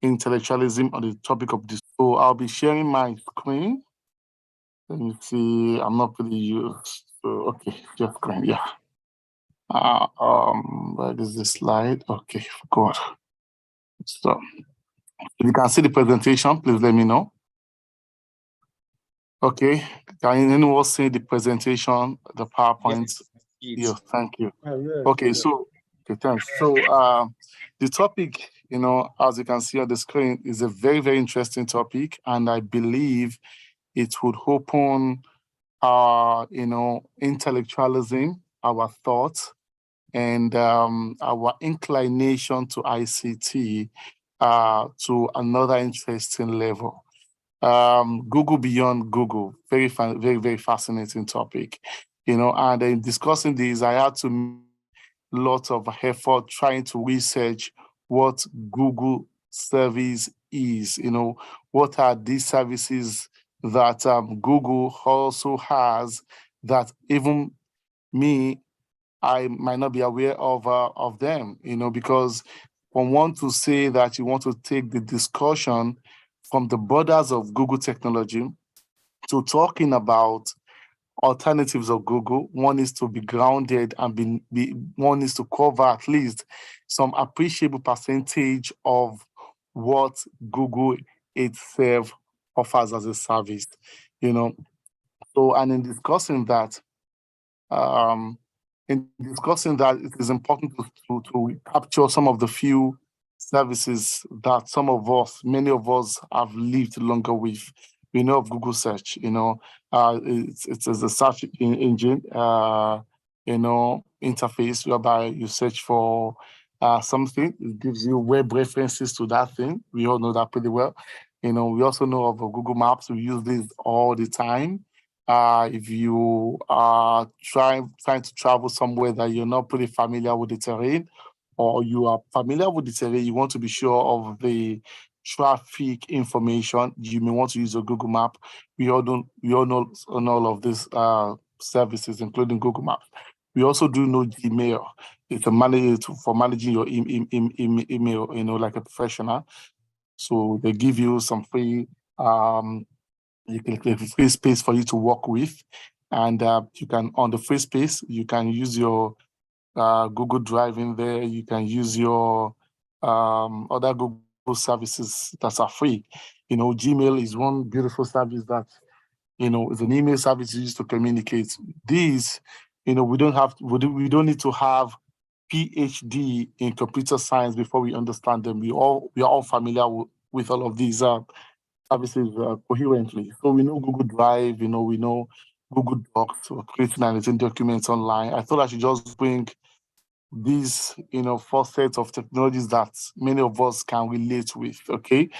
intellectualism on the topic of this. So I'll be sharing my screen. Let me see. I'm not really used. So okay, just screen. Yeah. Where is the slide? Okay, good. So if you can see the presentation, please let me know. Okay, can anyone see the presentation, the PowerPoint? Yes, thank you. Okay, so okay, thanks. So the topic, as you can see on the screen, is a very, very interesting topic, and I believe it would open our, intellectualism, our thoughts, and our inclination to ICT to another interesting level. Google beyond Google, very, very fascinating topic. And in discussing this, I had to make lots of effort trying to research what Google service is. What are these services that Google also has that even me, I might not be aware of them, because from one to say that you want to take the discussion from the borders of Google technology to talking about alternatives of Google, one is to be grounded and one is to cover at least some appreciable percentage of what Google itself offers as a service, So, and in discussing that, it is important to capture some of the few services that many of us have lived longer with. We know of Google search, it's a search engine, interface whereby you search for something. It gives you web references to that thing. We all know that pretty well. We also know of Google Maps. We use this all the time. If you are trying to travel somewhere that you're not pretty familiar with the terrain, or you are familiar with the terrain, you want to be sure of the traffic information, you may want to use a Google Map. We all know on all of these services, including Google Maps. We also do know Gmail. It's for managing your email, like a professional. So they give you some free you can create a free space for you to work with, and you can, on the free space, you can use your Google Drive in there. You can use your other Google services that are free. Gmail is one beautiful service that is an email service used to communicate. These, we don't need to have PhD in computer science before we understand them. We are all familiar with all of these services coherently. So we know Google Drive, we know Google Docs for creating and editing documents online. I thought I should just bring these, four sets of technologies that many of us can relate with. Okay.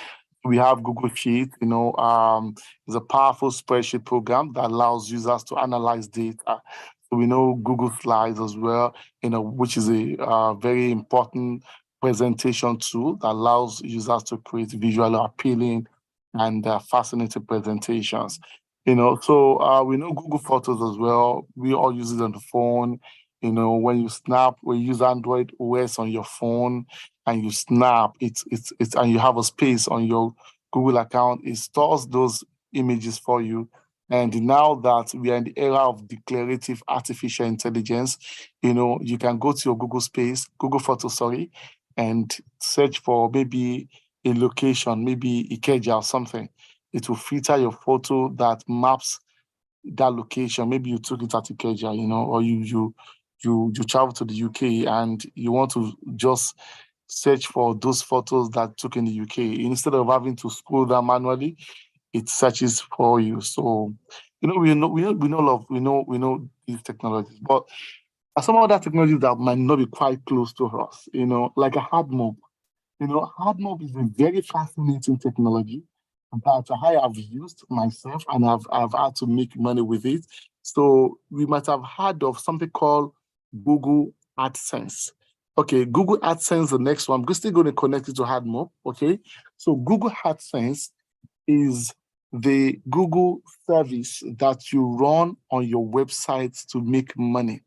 We have Google Sheet, it's a powerful spreadsheet program that allows users to analyze data. So we know Google Slides as well, which is a very important presentation tool that allows users to create visually appealing and fascinating presentations. So we know Google Photos as well. We all use it on the phone. When you snap, when you use Android OS on your phone and you snap, it's and you have a space on your Google account, it stores those images for you. And now that we are in the era of declarative artificial intelligence, you can go to your Google Photos, sorry, and search for maybe a location, maybe Ikeja or something. It will filter your photo that maps that location. Maybe you took it at Ikeja, or you travel to the UK and you want to just search for those photos that took in the UK. Instead of having to scroll down manually, it searches for you. So, we know these technologies, but some other technologies that might not be quite close to us, like a hard mode. Hard mode is a very fascinating technology that I have used myself and I've had to make money with it. So we might have heard of something called Google AdSense. Okay, Google AdSense, the next one. I'm still going to connect it to HardMob. Okay, so Google AdSense is the Google service that you run on your website to make money.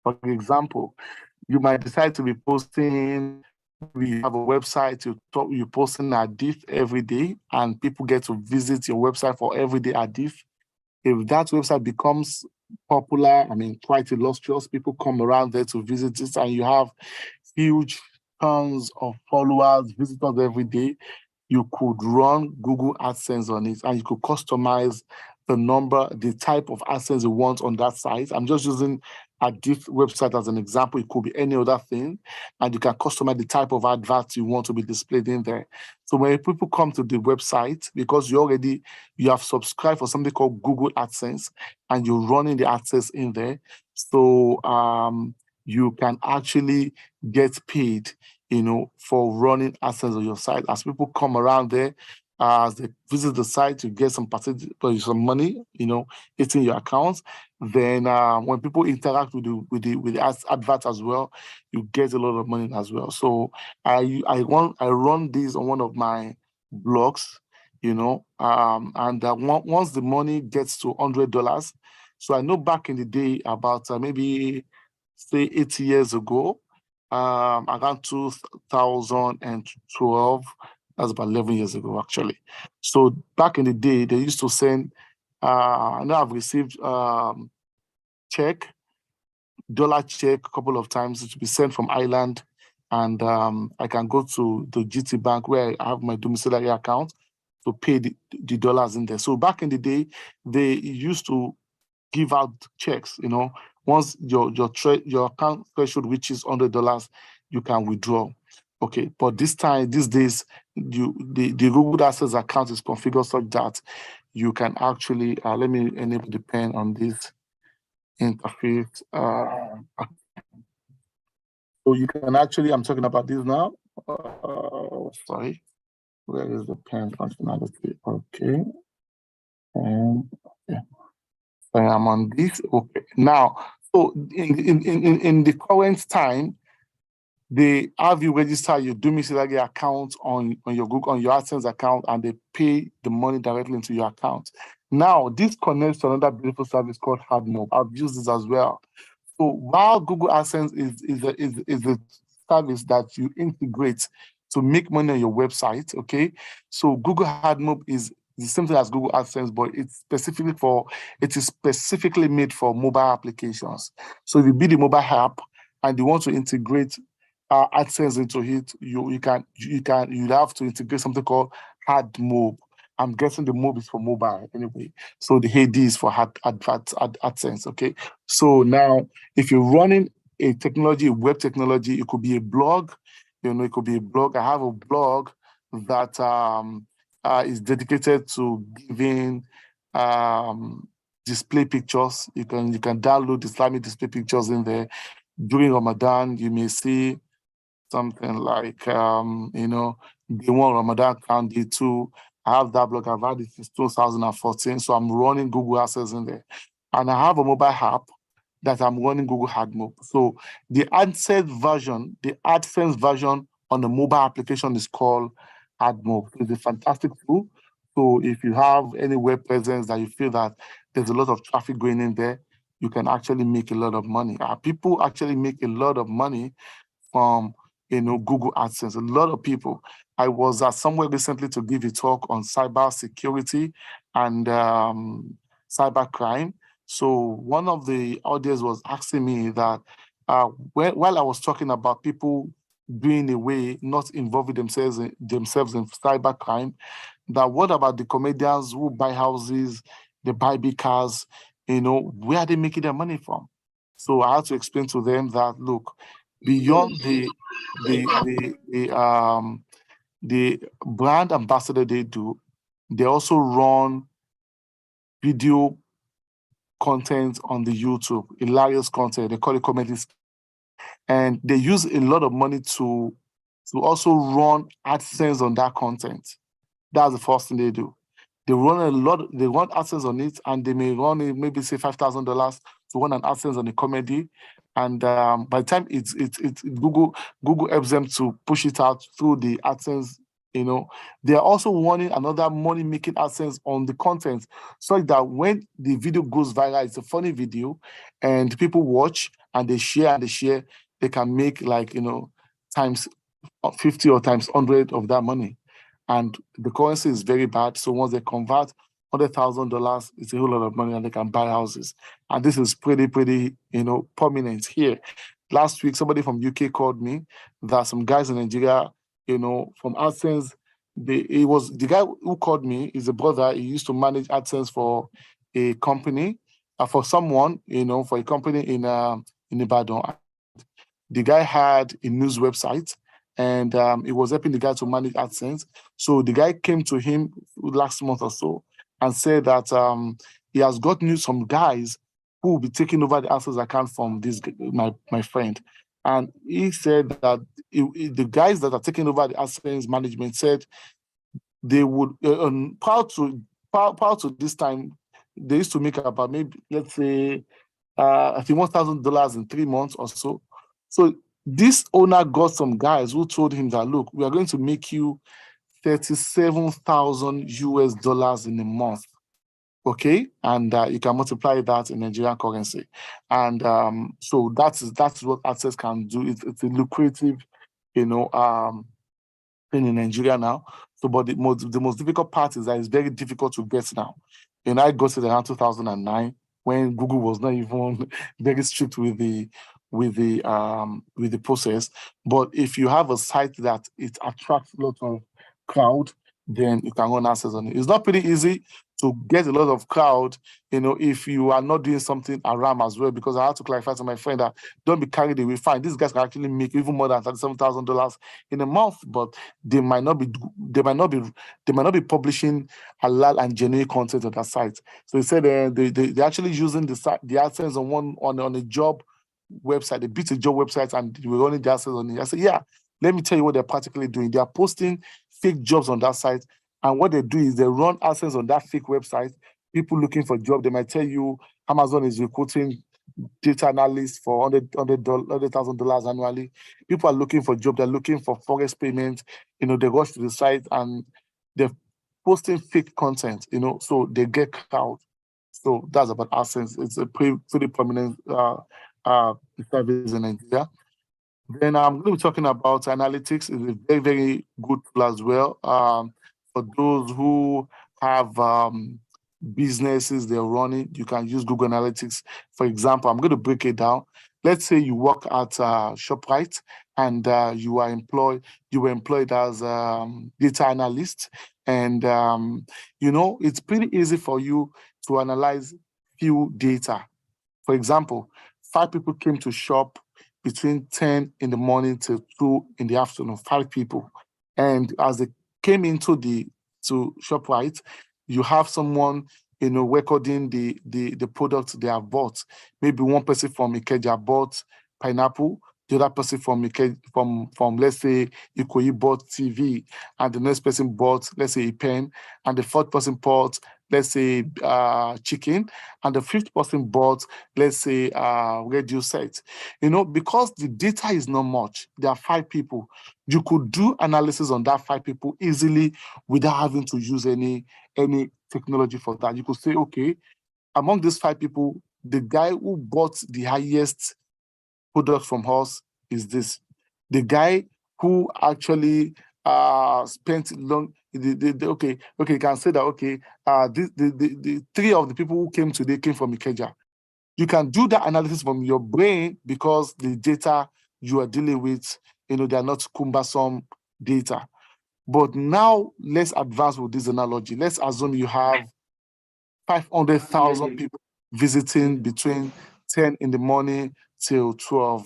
For example, you might decide to be posting We have a website, you post an ADIF every day, and people get to visit your website for everyday ADIF. If that website becomes popular, I mean, quite illustrious, people come around there to visit it, and you have huge tons of followers, visitors every day, you could run Google AdSense on it, and you could customize the type of AdSense you want on that site. I'm just using a GIF website as an example. It could be any other thing, and you can customize the type of adverts you want to be displayed in there. So when people come to the website, because you have subscribed for something called Google AdSense, and you're running the AdSense in there, so you can actually get paid, for running AdSense on your site. As people come around there, as they visit the site, you get some percentage, some money, hitting your account. Then when people interact with the advert as well, you get a lot of money as well. So I run this on one of my blogs, and once the money gets to $100, so I know back in the day, about maybe say 8 years ago, around 2012. That's about 11 years ago, actually. So back in the day, they used to send, I know I've received dollar check a couple of times to be sent from Ireland. And I can go to the GT Bank where I have my domiciliary account to pay the dollars in there. So back in the day, they used to give out checks, once your account threshold reaches $100, you can withdraw. Okay, but these days, the Google AdSense account is configured such that you can actually, let me enable the pen on this interface. So you can actually, I'm talking about this now. Sorry, where is the pen functionality? Okay, and yeah. I'm on this. Okay. Now, so in the current time, they have you register your domiciliary account on your Google, on your AdSense account, and they pay the money directly into your account. Now, this connects to another beautiful service called HardMob. I've used this as well. So while Google AdSense is a service that you integrate to make money on your website, okay? So Google HardMob is the same thing as Google AdSense, but it is specifically made for mobile applications. So if you build a mobile app and you want to integrate AdSense into it, you'd have to integrate something called HardMob. I'm guessing the mob is for mobile anyway. So the AD is for AdSense, okay? So now, if you're running a web technology, it could be a blog, it could be a blog. I have a blog that is dedicated to giving display pictures. You can download Islamic display pictures in there. During Ramadan, you may see something like, day one Ramadan count, day two. I have that blog. I've had it since 2014. So I'm running Google AdSense in there. And I have a mobile app that I'm running Google HardMob. So the AdSense version on the mobile application is called HardMob. It's a fantastic tool. So if you have any web presence that you feel that there's a lot of traffic going in there, you can actually make a lot of money. People actually make a lot of money from Google AdSense. A lot of people. I was somewhere recently to give a talk on cyber security and cyber crime. So one of the audience was asking me that while I was talking about people doing away, not involving themselves in cyber crime, that what about the comedians who buy houses, they buy big cars, where are they making their money from? So I had to explain to them that, look, beyond the brand ambassador they do, they also run video content on the YouTube, hilarious content. They call it comedy, and they use a lot of money to also run AdSense on that content. That's the first thing they do. They run AdSense on it, and they may run it, maybe say $5,000 to run an AdSense on the comedy. And by the time it's Google helps them to push it out through the AdSense. They are also running another money-making AdSense on the content, so that when the video goes viral, it's a funny video, and people watch and they share, they can make times 50 or times 100 of that money. And the currency is very bad. So once they convert $100,000, it's a whole lot of money and they can buy houses. And this is pretty, prominent here. Last week, somebody from UK called me that some guys in Nigeria, from AdSense, the guy who called me is a brother. He used to manage AdSense for a company, for someone, for a company in Ibadan. The guy had a news website and he was helping the guy to manage AdSense. So the guy came to him last month or so and said that he has got some guys who will be taking over the AdSense account from this my friend. And he said that the guys that are taking over the AdSense management said they would, prior to this time, they used to make about maybe, let's say, I think $1,000 in 3 months or so. So this owner got some guys who told him that, look, we are going to make you 37,000 US dollars in a month. Okay, and you can multiply that in Nigerian currency, and so that's what AdSense can do. It's a lucrative, thing in Nigeria now. So, but the most difficult part is that it's very difficult to get now. And I got it around 2009 when Google was not even very strict with the process. But if you have a site that it attracts a lot of crowd, then you can run access on it. It's not pretty easy to get a lot of crowd, if you are not doing something around as well, because I had to clarify to my friend that don't be carried away. Fine, these guys can actually make even more than $37,000 in a month, but they might not be publishing halal and genuine content on that site. So they said they're actually using the AdSense on a job website. They beat a job website and they were running the AdSense on it. I said, yeah, let me tell you what they're practically doing. They are posting fake jobs on that site. And what they do is they run AdSense on that fake website. People looking for jobs, they might tell you Amazon is recruiting data analysts for $100,000 annually. People are looking for jobs. They're looking for forex payments. They rush to the site and they're posting fake content. So they get crowd. So that's about AdSense. It's a pretty prominent service in Nigeria. Then I'm going to be talking about analytics. It's a very, very good tool as well. For those who have businesses they're running, you can use Google Analytics. For example, I'm going to break it down. Let's say you work at ShopRite and you were employed as data analyst. And, it's pretty easy for you to analyze few data. For example, 5 people came to shop between 10 in the morning till 2 in the afternoon, 5 people. And as they came into to ShopRite, you have someone, recording the products they have bought. Maybe one person from Ikeja bought pineapple, the other person from let's say Ikoyi bought TV, and the next person bought, let's say, a pen, and the fourth person bought, let's say, chicken, and the fifth person bought, let's say, radio set. Because the data is not much, there are 5 people. You could do analysis on that 5 people easily without having to use any technology for that. You could say, okay, among these 5 people, the guy who bought the highest product from us is this. The guy who actually spent long. Okay, you can say that. Okay, the 3 of the people who came today came from Ikeja. You can do that analysis from your brain because the data you are dealing with, they are not cumbersome data. But now let's advance with this analogy. Let's assume you have 500,000 people visiting between 10 in the morning till 2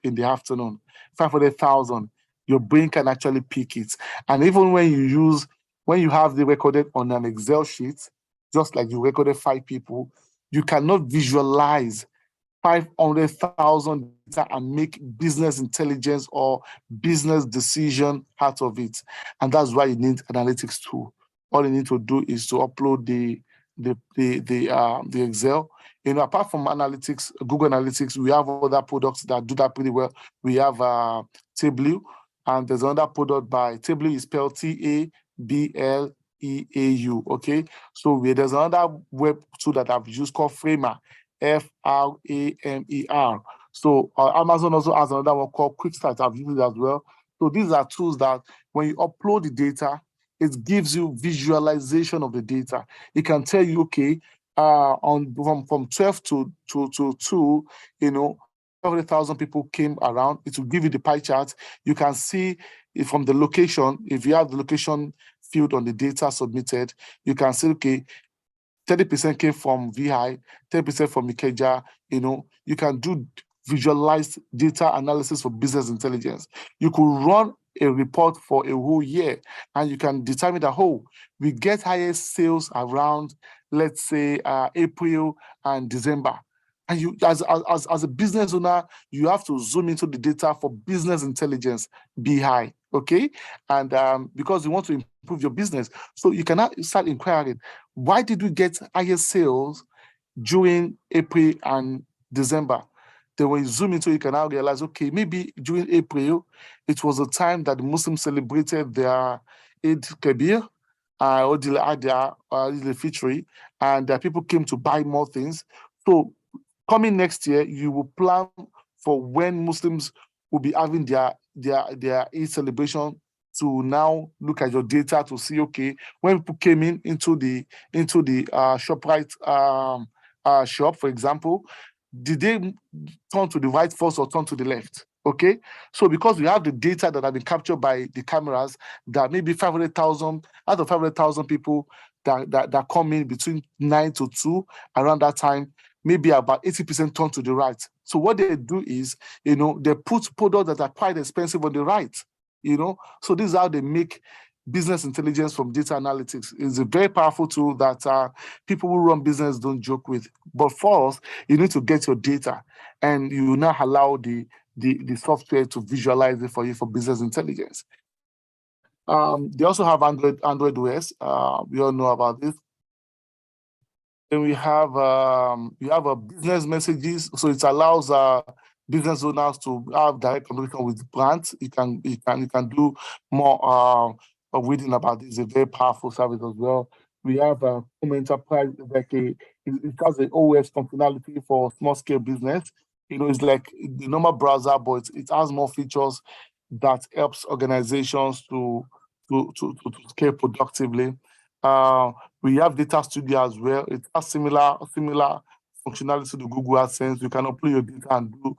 in the afternoon. 500,000. Your brain can actually pick it. And even when you have the recorded on an Excel sheet, just like you recorded 5 people, you cannot visualize 500,000 data and make business intelligence or business decision out of it. And that's why you need analytics tool. All you need to do is to upload the Excel. Apart from analytics, Google Analytics, we have other products that do that pretty well. We have Tableau, and there's another product by Tableau is spelled Tableau. Okay, so there's another web tool that I've used called Framer, Framer. So Amazon also has another one called QuickStart. I've used it as well. So these are tools that when you upload the data, it gives you visualization of the data. It can tell you, okay, from 12 to 2, 500,000 people came around. It will give you the pie chart. You can see if from the location, if you have the location field on the data submitted, you can say, okay, 30% came from VI, 10% from Ikeja. You can do visualized data analysis for business intelligence. You could run a report for a whole year and you can determine that, we get highest sales around, let's say, April and December. And you, as a business owner, you have to zoom into the data for business intelligence, BI, okay? And because you want to improve your business, so you cannot start inquiring, why did we get higher sales during April and December? Then when you zoom into it, you can now realize, okay, maybe during April, it was a time that the Muslims celebrated their Eid Kabir, or the Adha, the Fitri, and people came to buy more things. So coming next year, you will plan for when Muslims will be having their Eid celebration, to now look at your data to see, okay, when people came into the ShopRite shop, for example, did they turn to the right first or turn to the left? Okay, so because we have the data that have been captured by the cameras, that maybe 500,000 out of 500,000 people that come in between 9 to 2 around that time, maybe about 80% turn to the right. So what they do is, they put products that are quite expensive on the right. So this is how they make business intelligence from data analytics. It's a very powerful tool that people who run business don't joke with. But for us, you need to get your data, and you will now allow the software to visualize it for you for business intelligence. They also have Android OS. We all know about this. Then we have a business messages, so it allows business owners to have direct communication with brands. You can do more of reading about this. It's a very powerful service as well. We have Home Enterprise, it has an OS functionality for small scale business. It's like the normal browser, but it has more features that helps organizations to scale productively. We have Data Studio as well. It has similar functionality to Google AdSense. You can upload your data and do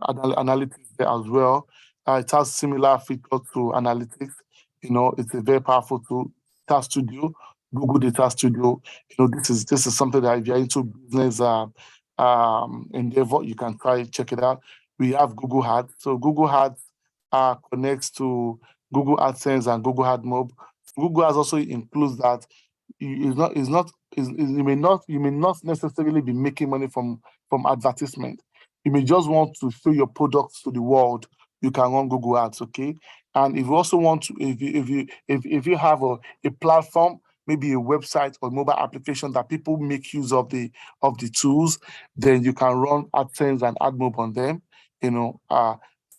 analytics there as well. It has similar features to analytics. It's a very powerful tool. Data Studio, Google Data Studio. This is something that if you're into business endeavor, you can try check it out. We have Google Ads. So Google Ads connects to Google AdSense and Google AdMob. Google Ads also includes that you may not necessarily be making money from advertisement. You may just want to show your products to the world. You can run Google Ads, okay? And if you also want to, if you have a platform, maybe a website or mobile application that people make use of the tools, then you can run AdSense and AdMob on them. You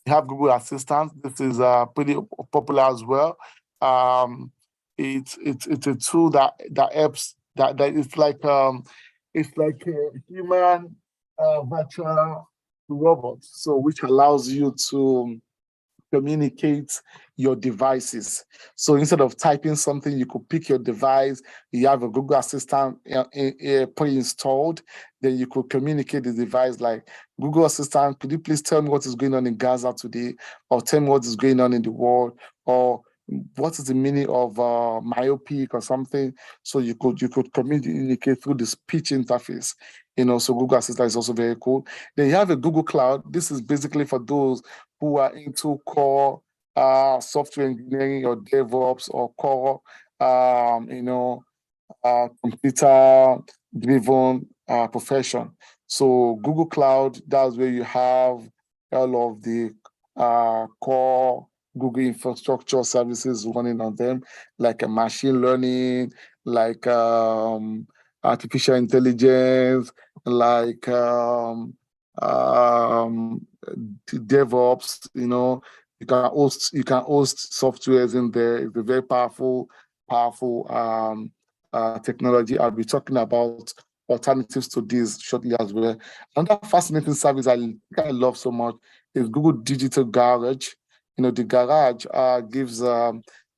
have Google Assistant. This is pretty popular as well. It's a tool that helps, that it's like a human virtual robot, so which allows you to communicate your devices. So instead of typing something, you could pick your device. You have a Google Assistant pre-installed. Then you could communicate the device like, Google Assistant, could you please tell me what is going on in Gaza today, or tell me what is going on in the world, or what is the meaning of myopic or something? So you could communicate through the speech interface. So Google Assistant is also very cool. Then you have a Google Cloud. This is basically for those who are into core software engineering or DevOps or core, computer-driven profession. So Google Cloud, that's where you have all of the core Google infrastructure services running on them, like a machine learning, like artificial intelligence, like DevOps. You can host softwares in there. It's a very powerful technology. I'll be talking about alternatives to this shortly as well. Another fascinating service I love so much is Google Digital Garage. The garage gives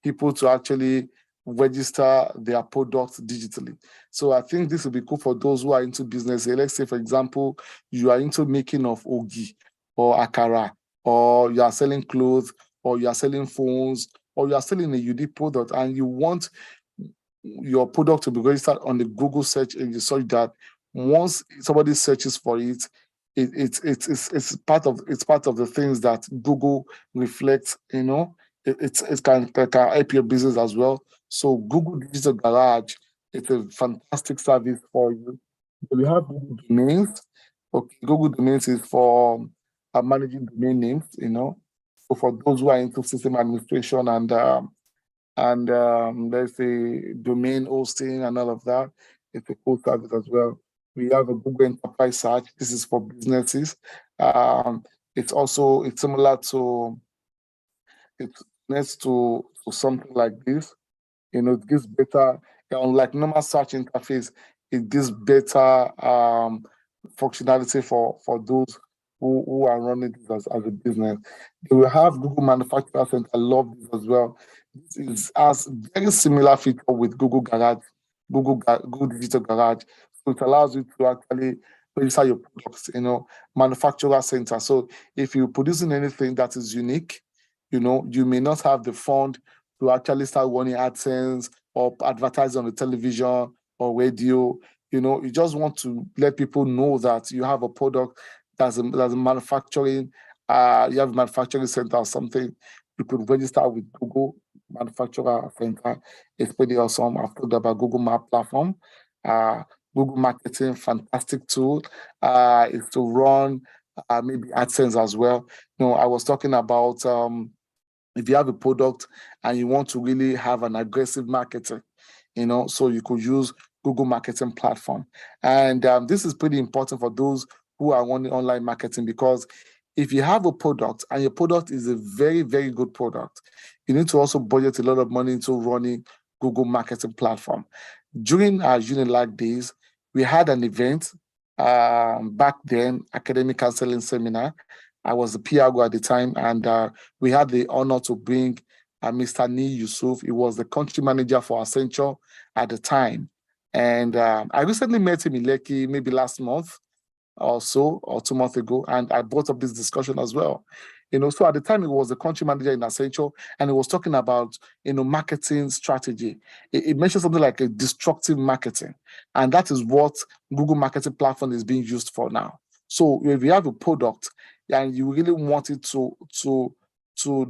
people to actually register their products digitally. So I think this will be cool for those who are into business. Let's say, for example, you are into making of ogi or akara, or you are selling clothes, or you are selling phones, or you are selling a unique product, and you want your product to be registered on the Google search engine such that once somebody searches for it, it's part of the things that Google reflects. It can help your business as well. So Google Digital Garage, it's a fantastic service for you. We have Google Domains. Okay, Google Domains is for managing domain names. So for those who are into system administration and let's say domain hosting and all of that, it's a cool service as well. We have a Google Enterprise Search. This is for businesses. It's similar to it's next to something like this. It gives better, unlike normal search interface, it gives better functionality for those who are running this as a business. They will have Google Manufacturer Center. I love this as well. This has very similar feature with Google Garage, Google Digital Garage. So it allows you to actually register your products, manufacturer center. So if you're producing anything that is unique, you may not have the fund to actually start running AdSense or advertise on the television or radio. You just want to let people know that you have a product that's a manufacturing, you have a manufacturing center or something. You could register with Google Manufacturer Center. It's pretty awesome. I've talked about Google Map Platform. Google Marketing, fantastic tool. Is to run maybe AdSense as well. I was talking about if you have a product and you want to really have an aggressive marketing, so you could use Google Marketing Platform. And this is pretty important for those who are running online marketing, because if you have a product and your product is a very, very good product, you need to also budget a lot of money into running Google Marketing Platform. During our Unilag days, we had an event back then, Academic Counseling Seminar. I was the PRO at the time, and we had the honor to bring Mr. Ni Yusuf. He was the country manager for Accenture at the time. And I recently met him in Lekki, maybe last month or so, or 2 months ago, and I brought up this discussion as well. So at the time, he was the country manager in Accenture, and he was talking about, marketing strategy. It mentioned something like a destructive marketing, and that is what Google Marketing Platform is being used for now. So if you have a product and you really want it to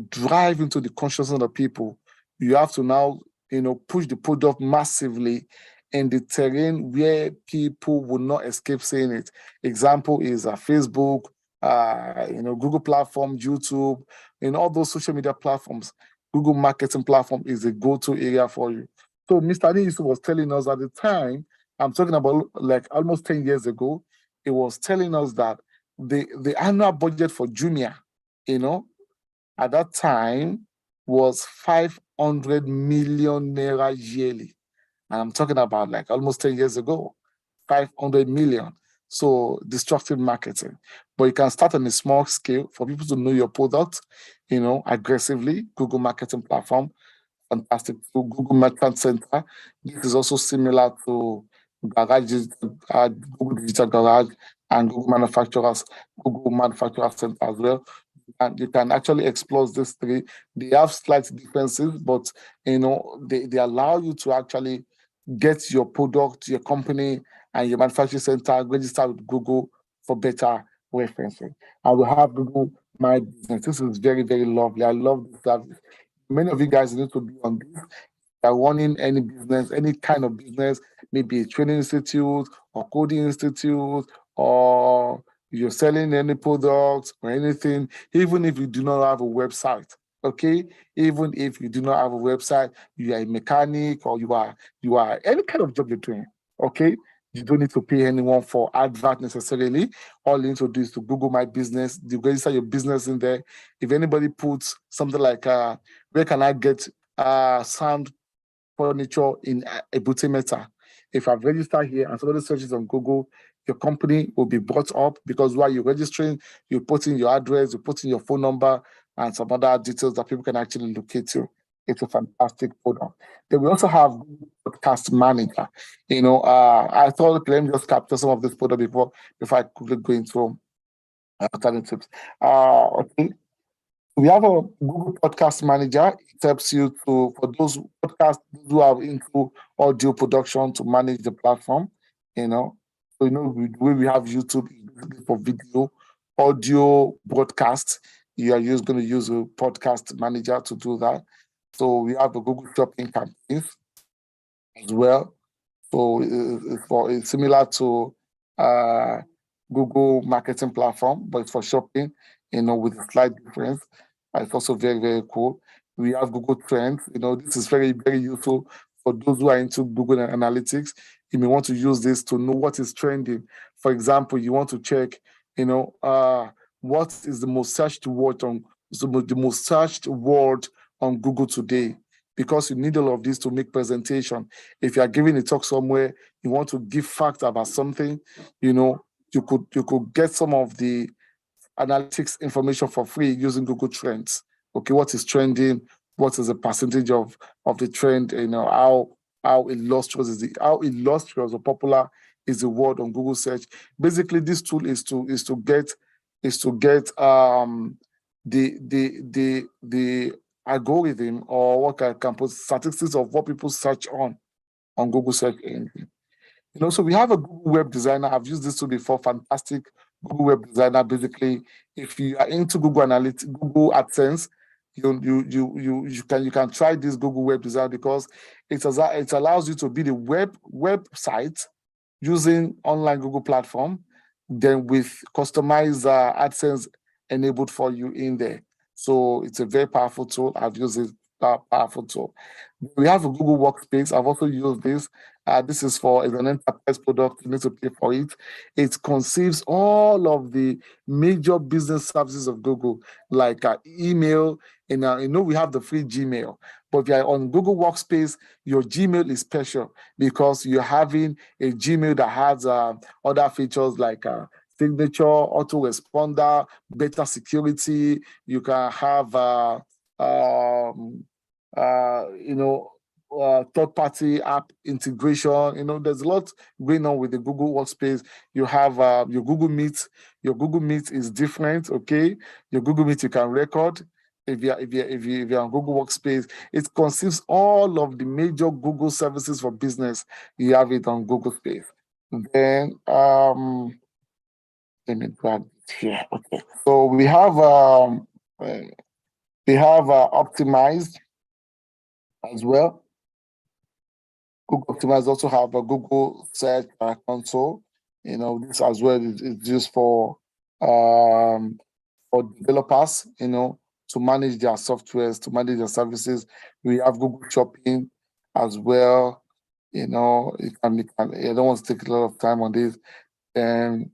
drive into the consciousness of people, you have to now, push the product massively in the terrain where people will not escape seeing it. Example is Facebook, Google platform, YouTube, all those social media platforms. Google Marketing Platform is a go-to area for you. So Mr. Adi was telling us at the time, I'm talking about like almost 10 years ago, he was telling us that the annual budget for Jumia, at that time was 500 million naira yearly. And I'm talking about like almost 10 years ago, 500 million. So destructive marketing. But you can start on a small scale for people to know your product, aggressively. Google Marketing Platform, fantastic. So Google Merchant Center. This is also similar to Google Digital Garage and Google Manufacturer Center as well. And you can actually explore these three. They have slight differences, but they allow you to actually get your product, your company, and your manufacturing center registered with Google for better referencing. And we have Google My Business. This is very, very lovely. I love this service. Many of you guys need to be on this. Are running any business, any kind of business, maybe a training institute or coding institute, or you're selling any products or anything, even if you do not have a website. Okay, even if you do not have a website, you are a mechanic or you are any kind of job you're doing. Okay, you don't need to pay anyone for advert necessarily. All you need to do is to Google My Business. You register your business in there. If anybody puts something like, where can I get sound furniture in Ebute Metta? If I've registered here and somebody searches on Google, your company will be brought up because while you're registering, you put in your address, you put in your phone number, and some other details that people can actually locate you. It's a fantastic product. Then we also have Podcast Manager. I thought let me just capture some of this product before I quickly go into alternatives. Okay. We have a Google Podcast Manager. It helps you for those podcasts who are into audio production to manage the platform. So the way we have YouTube for video, audio broadcast, you are going to use a podcast manager to do that. So we have a Google Shopping campaigns as well. So it's similar to Google Marketing Platform, but it's for shopping, with a slight difference. It's also very, very cool. We have Google Trends. This is very, very useful for those who are into Google Analytics. You may want to use this to know what is trending. For example, you want to check, what is the most searched word on Google today, because you need all of this to make presentation. If you are giving a talk somewhere, you want to give facts about something, you could get some of the analytics information for free using Google Trends. Okay, what is trending? What is the percentage of the trend? How illustrious or popular is the word on Google search? Basically, this tool is to get the algorithm, or what can put statistics of what people search on Google search engine. So we have a Google Web Designer. I've used this tool before. Fantastic Google Web Designer. Basically, if you are into Google Analytics, Google AdSense, you can try this Google Web Designer because it allows you to build a website using online Google platform, then with customized AdSense enabled for you in there. So it's a very powerful tool. I've used it. Powerful tool. We have a Google Workspace. I've also used this. This is as an enterprise product. You need to pay for it. It conceives all of the major business services of Google, like email. And we have the free Gmail, but if you're on Google Workspace, your Gmail is special because you're having a Gmail that has other features like signature, autoresponder, better security. You can have third-party app integration. There's a lot going on with the Google Workspace. You have your Google Meet. Your Google Meet is different, okay? Your Google Meet you can record. If you're on Google Workspace, it consists all of the major Google services for business. You have it on Google Space. Then let me grab it here. Okay. So we have Optimized as well. Google Optimize also have a Google Search Console. This as well is used for developers, to manage their softwares, to manage their services. We have Google Shopping as well. I don't want to take a lot of time on this. And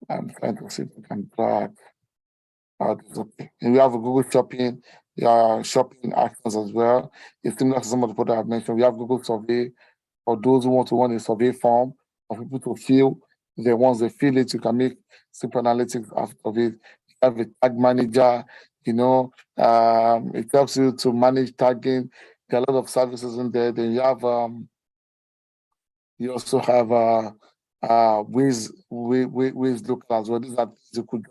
I'm trying to see if I can drag. Okay. And we have a Google Shopping. Shopping actions as well. It's similar to some of the products I've mentioned. We have Google Survey for those who want to run a survey form for people to fill. Then once they fill it, you can make simple analytics after it. You have a tag manager, it helps you to manage tagging. There are a lot of services in there. Then you also have Waze Local as well. These are you could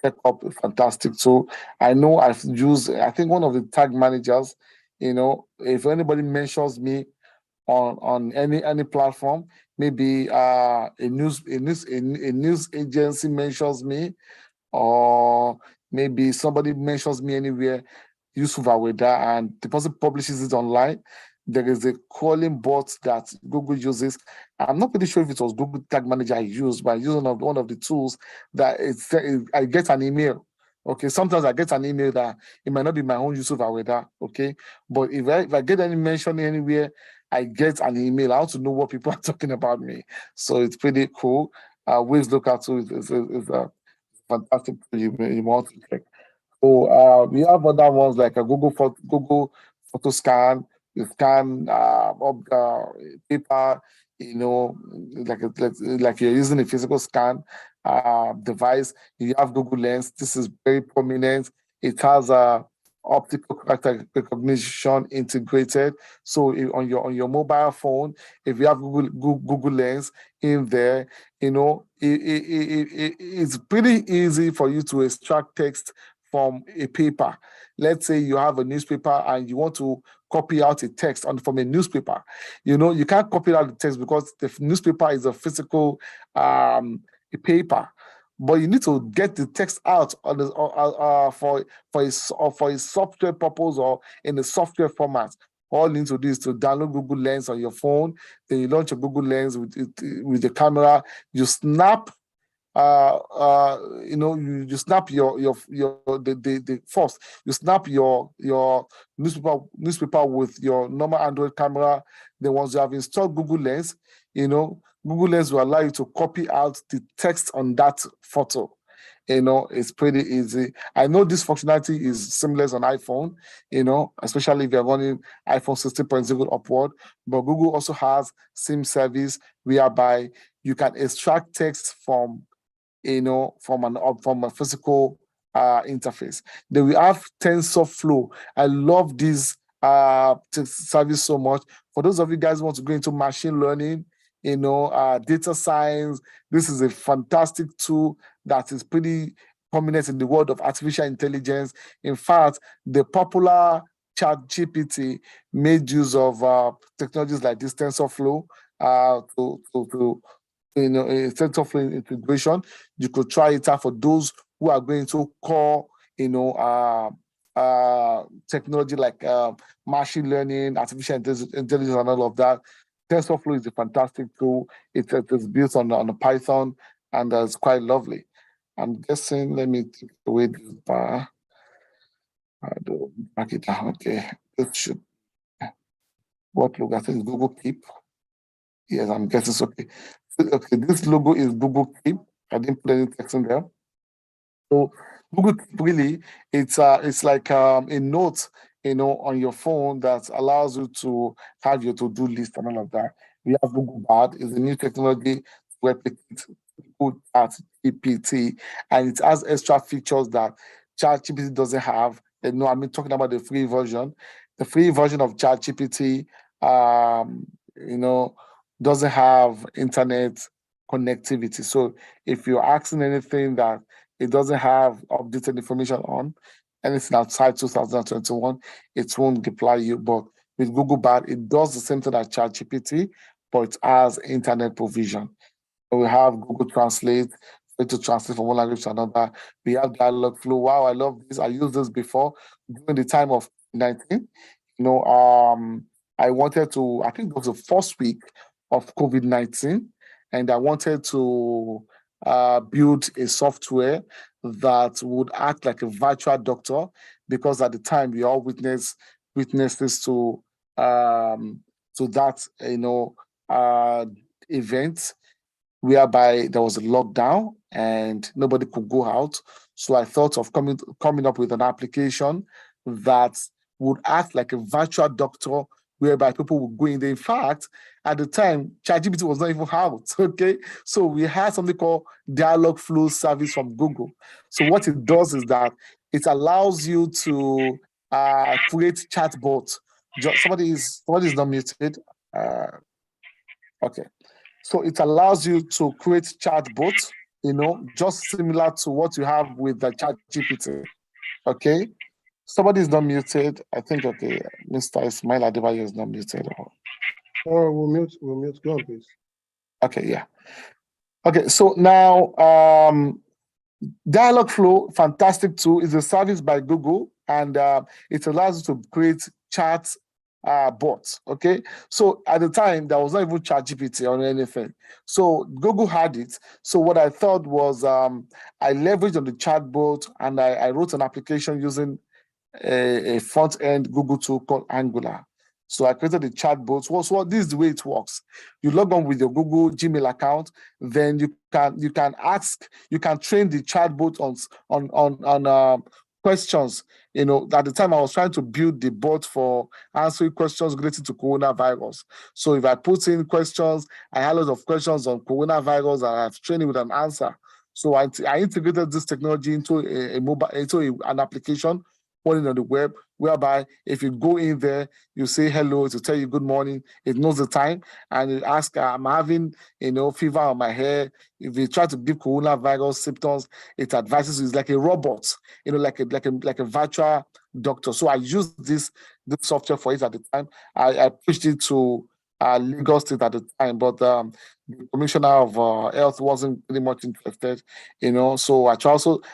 check up a fantastic tool. I know I've used, I think one of the tag managers, if anybody mentions me on any platform, maybe a news agency mentions me, or maybe somebody mentions me anywhere, Yusuf Aweda, and the person publishes it online, there is a calling bot that Google uses. I'm not pretty sure if it was Google Tag Manager I used, but I use one of the tools that I get an email. Okay, sometimes I get an email that it might not be my own Yusuf Aweda. Okay, but if I get any mention anywhere, I get an email. I want to know what people are talking about me. So it's pretty cool. Waze Local tool is a fantastic tool you want to check. So we have other ones like a Google Photo Scan. You scan paper, like you're using a physical scan device. You have Google Lens. This is very prominent. It has a optical character recognition integrated. So on your mobile phone, if you have Google Lens in there, it's pretty easy for you to extract text from a paper. Let's say you have a newspaper and you want to copy out a text from a newspaper. You can't copy out the text because the newspaper is a physical paper. But you need to get the text out on the, for a software purpose or in a software format. All you need to do is to download Google Lens on your phone. Then you launch a Google Lens with the camera. You snap you snap the first you snap your newspaper with your normal Android camera. Then once you have installed Google Lens, Google Lens will allow you to copy out the text on that photo. It's pretty easy. I know this functionality is seamless on iPhone, especially if you're running iPhone 16.0 upward. But Google also has same service whereby you can extract text from a physical interface. Then we have TensorFlow. I love this service so much. For those of you guys who want to go into machine learning, data science, this is a fantastic tool that is pretty prominent in the world of artificial intelligence. In fact, the popular ChatGPT made use of technologies like this TensorFlow to a TensorFlow integration. You could try it out for those who are going to core, technology like machine learning, artificial intelligence, and all of that. TensorFlow is a fantastic tool. It is built on a Python, and it's quite lovely. I'm guessing. Let me take away this bar. I do back it down. Okay, this should. What logo? I think it's Google Keep. Yes, I'm guessing it's okay. Okay, this logo is Google Keep. I didn't put any text in there. So Google Keep really, it's like a note, on your phone that allows you to have your to-do list and all of that. We have Google Bard, is a new technology to replicate Google ChatGPT, and it has extra features that ChatGPT doesn't have. I'm talking about the free version. The free version of ChatGPT, doesn't have internet connectivity. So if you're asking anything that it doesn't have updated information on, anything outside 2021, it won't reply you. But with Google Bard, it does the same thing as ChatGPT, but it has internet provision. So we have Google Translate to translate from one language to another. We have Dialogflow. Wow, I love this. I used this before during the time of 19. I wanted to, I think it was the first week of COVID-19, and I wanted to build a software that would act like a virtual doctor, because at the time we all witnesses to that event whereby there was a lockdown and nobody could go out. So I thought of coming up with an application that would act like a virtual doctor, whereby people would go in there. In fact, at the time, ChatGPT was not even out, okay? So we had something called Dialogflow service from Google. So what it does is that it allows you to create chatbots. Somebody is not muted. Okay. So it allows you to create chatbots, just similar to what you have with the ChatGPT. Okay. Somebody is not muted. I think, okay, Mr. Ismail Adebayo is not muted. Oh, we'll mute. Go on, please. Okay, yeah. Okay, so now Dialogflow, fantastic tool, is a service by Google, and it allows you to create chat bots. Okay, so at the time there was not even ChatGPT or anything, so Google had it. So what I thought was I leveraged on the chatbot, and I wrote an application using a front end Google tool called Angular. So I created the chatbot. So this is the way it works. You log on with your Google Gmail account, then you can train the chatbot questions. At the time I was trying to build the bot for answering questions related to coronavirus. So if I put in questions, I had a lot of questions on coronavirus and I've trained it with an answer. So I integrated this technology into an application running on the web, whereby if you go in there, you say hello, to tell you good morning, it knows the time, and it asks, I'm having fever on my hair. If you try to give coronavirus symptoms, it advises you. It's like a robot, like a virtual doctor. So I used this software for it at the time. I pushed it to Lagos State at the time, but the commissioner of health wasn't pretty much interested, So I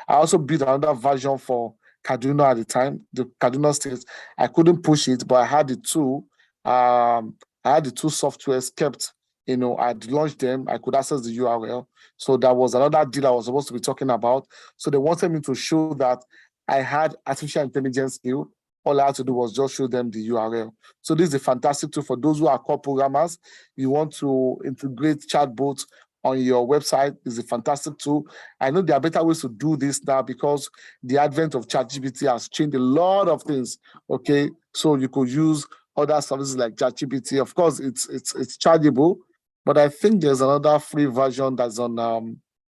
also built another version for Kaduna at the time, the Kaduna State. I couldn't push it, but I had the two. I had the two softwares kept. I'd launched them. I could access the URL. So that was another deal I was supposed to be talking about. So they wanted me to show that I had artificial intelligence skill. All I had to do was just show them the URL. So this is a fantastic tool for those who are core programmers. You want to integrate chatbots on your website. Is a fantastic tool. I know there are better ways to do this now because the advent of ChatGPT has changed a lot of things. Okay, so you could use other services like ChatGPT. Of course, it's chargeable, but I think there's another free version that's on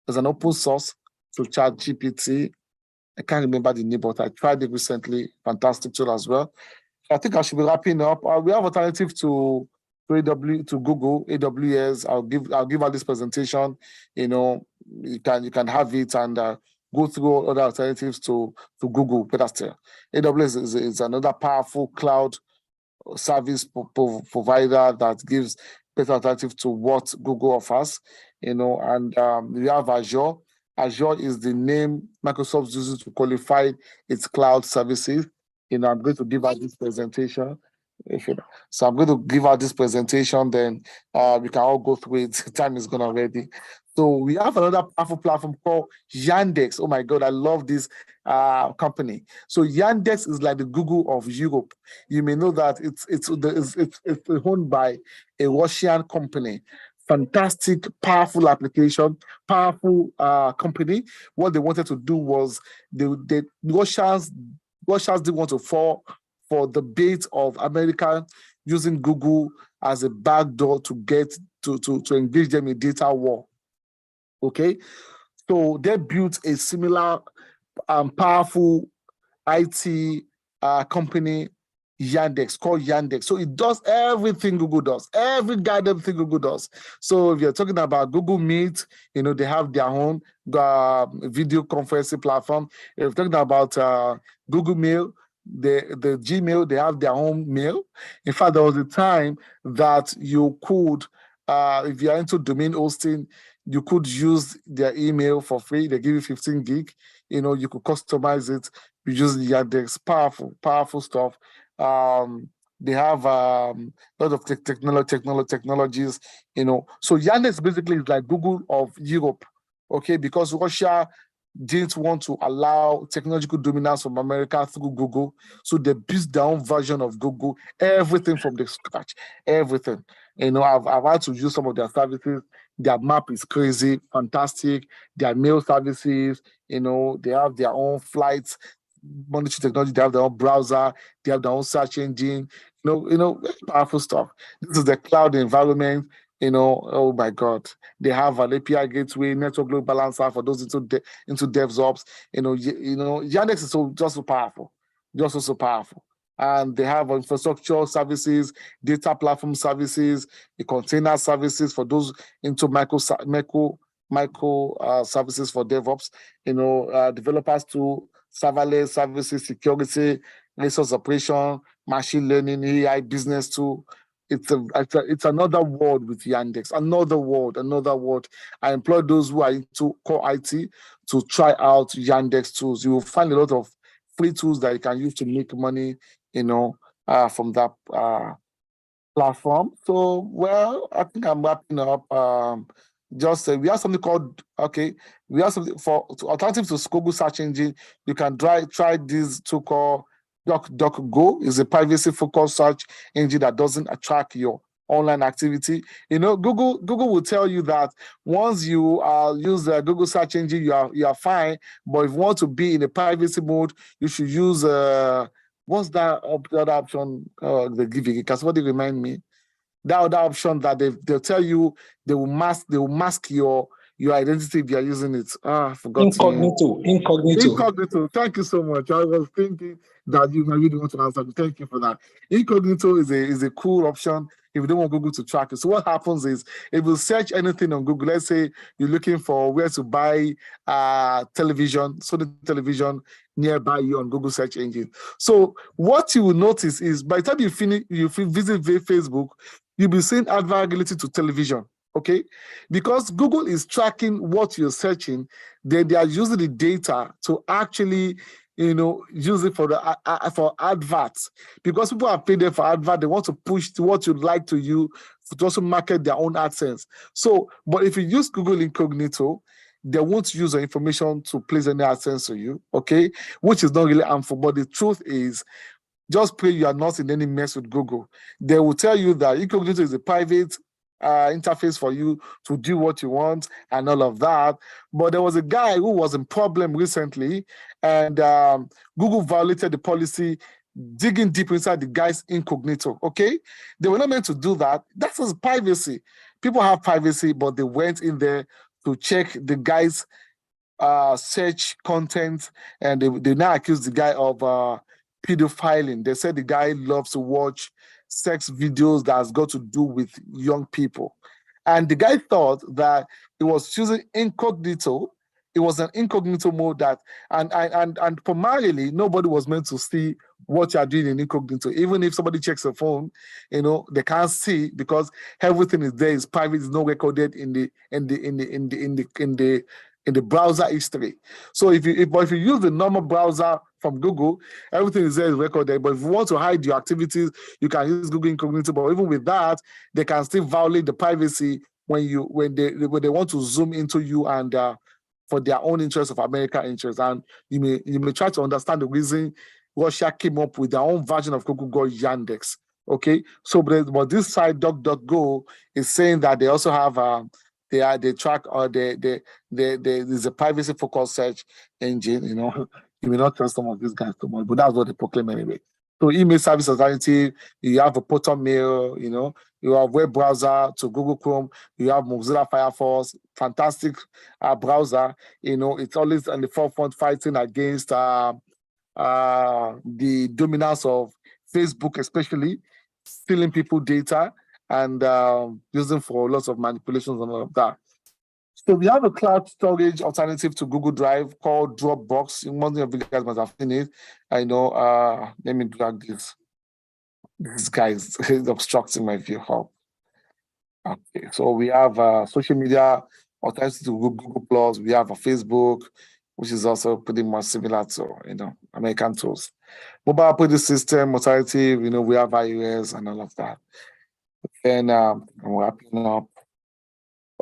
there's an open source to ChatGPT. I can't remember the name, but I tried it recently. Fantastic tool as well. I think I should be wrapping up. We have alternative to Google, AWS. I'll give out this presentation. You can have it and go through other alternatives to Google. But that's AWS is another powerful cloud service provider that gives better alternative to what Google offers. And we have Azure. Azure is the name Microsoft uses to qualify its cloud services. I'm going to give out this presentation. So I'm going to give out this presentation, then we can all go through it. Time is gone already. So we have another powerful platform called Yandex. Oh my God, I love this company. So Yandex is like the Google of Europe. You may know that it's owned by a Russian company. Fantastic, powerful application, powerful company. What they wanted to do was the Russians didn't want to fall for the bait of America using Google as a backdoor to get to engage them in data war. Okay, so they built a similar powerful IT company, Yandex, called Yandex. So it does everything Google does, every goddamn thing Google does. So if you're talking about Google Meet, they have their own video conferencing platform. If you're talking about Google Mail, the Gmail, they have their own mail. In fact, there was a time that you could, if you're into domain hosting, you could use their email for free. They give you 15 gig. You could customize it. You use Yandex. Powerful stuff. They have a lot of technologies. So Yandex basically is like Google of Europe. Okay, because Russia didn't want to allow technological dominance from America through Google. So they built their own version of Google, everything from the scratch, everything. I've had to use some of their services. Their map is crazy, fantastic. Their mail services, they have their own flights, monitoring technology, they have their own browser, they have their own search engine, very powerful stuff. This is the cloud environment. Oh my God, they have an API gateway, network load balancer for those into DevOps. Yandex is just so powerful, so powerful. And they have infrastructure services, data platform services, the container services for those into micro services for DevOps. Developers to serverless services, security, resource operation, machine learning, AI, business too. It's another world with Yandex, another world. I employ those who are into core IT to try out Yandex tools. You will find a lot of free tools that you can use to make money, from that platform. So, well, I think I'm wrapping up. We have something called, we have something for alternative to Google search engine. You can try this tool called DuckDuckGo. Is a privacy focused search engine that doesn't attract your online activity. You know, Google will tell you that once you use the Google search engine, you are fine. But if you want to be in a privacy mode, you should use what's that other option they give you? Because what they remind me, that other option that they'll tell you they will mask your identity if you are using it. I forgot. Incognito. Thank you so much. I was thinking that you might really want to answer. Thank you for that. Incognito is a cool option if you don't want Google to track it. So what happens is if you search anything on Google, let's say you're looking for where to buy television, Sony television nearby you on Google search engine. So what you will notice is by the time you visit Facebook, you'll be seeing advert related to television. Okay, because Google is tracking what you're searching, they are using the data to actually, use it for the for adverts. Because people are paid there for advert, they want to push to what you'd like to you to also market their own AdSense. So, but if you use Google Incognito, they won't use your information to place any AdSense to you. Okay, which is not really harmful. But the truth is, just pray you are not in any mess with Google. They will tell you that Incognito is a private interface for you to do what you want and all of that. But there was a guy who was in problem recently, and Google violated the policy, digging deep inside the guy's incognito. Okay, they were not meant to do that. That's his privacy. People have privacy, but they went in there to check the guy's search content, and they now accuse the guy of pedophiling. They said the guy loves to watch sex videos that has got to do with young people. And the guy thought that it was using incognito. It was an incognito mode that, and primarily nobody was meant to see what you are doing in incognito. Even if somebody checks your phone, they can't see because everything is there, is private, is not recorded in the browser history. So if you use the normal browser from Google, everything is there, is recorded. But if you want to hide your activities, you can use Google Incognito. But even with that, they can still violate the privacy when they want to zoom into you and for their own interest of American interest. And you may try to understand the reason Russia came up with their own version of Google called Yandex. Okay, so but this site DuckDuckGo is saying that they also have they track or there's a privacy focused search engine. You may not trust some of these guys too much, but that's what they proclaim anyway. So email service alternative, you have a Proton Mail, you have web browser to Google Chrome, you have Mozilla Firefox, fantastic browser. It's always on the forefront fighting against the dominance of Facebook, especially stealing people data and using for lots of manipulations and all of that. So we have a cloud storage alternative to Google Drive called Dropbox. Most of you guys must have seen it. I know. Let me drag this. This guy is obstructing my view. Okay, so we have social media alternative to Google Plus. We have a Facebook, which is also pretty much similar to American tools. Mobile operating system alternative. We have iOS and all of that. And I'm wrapping up.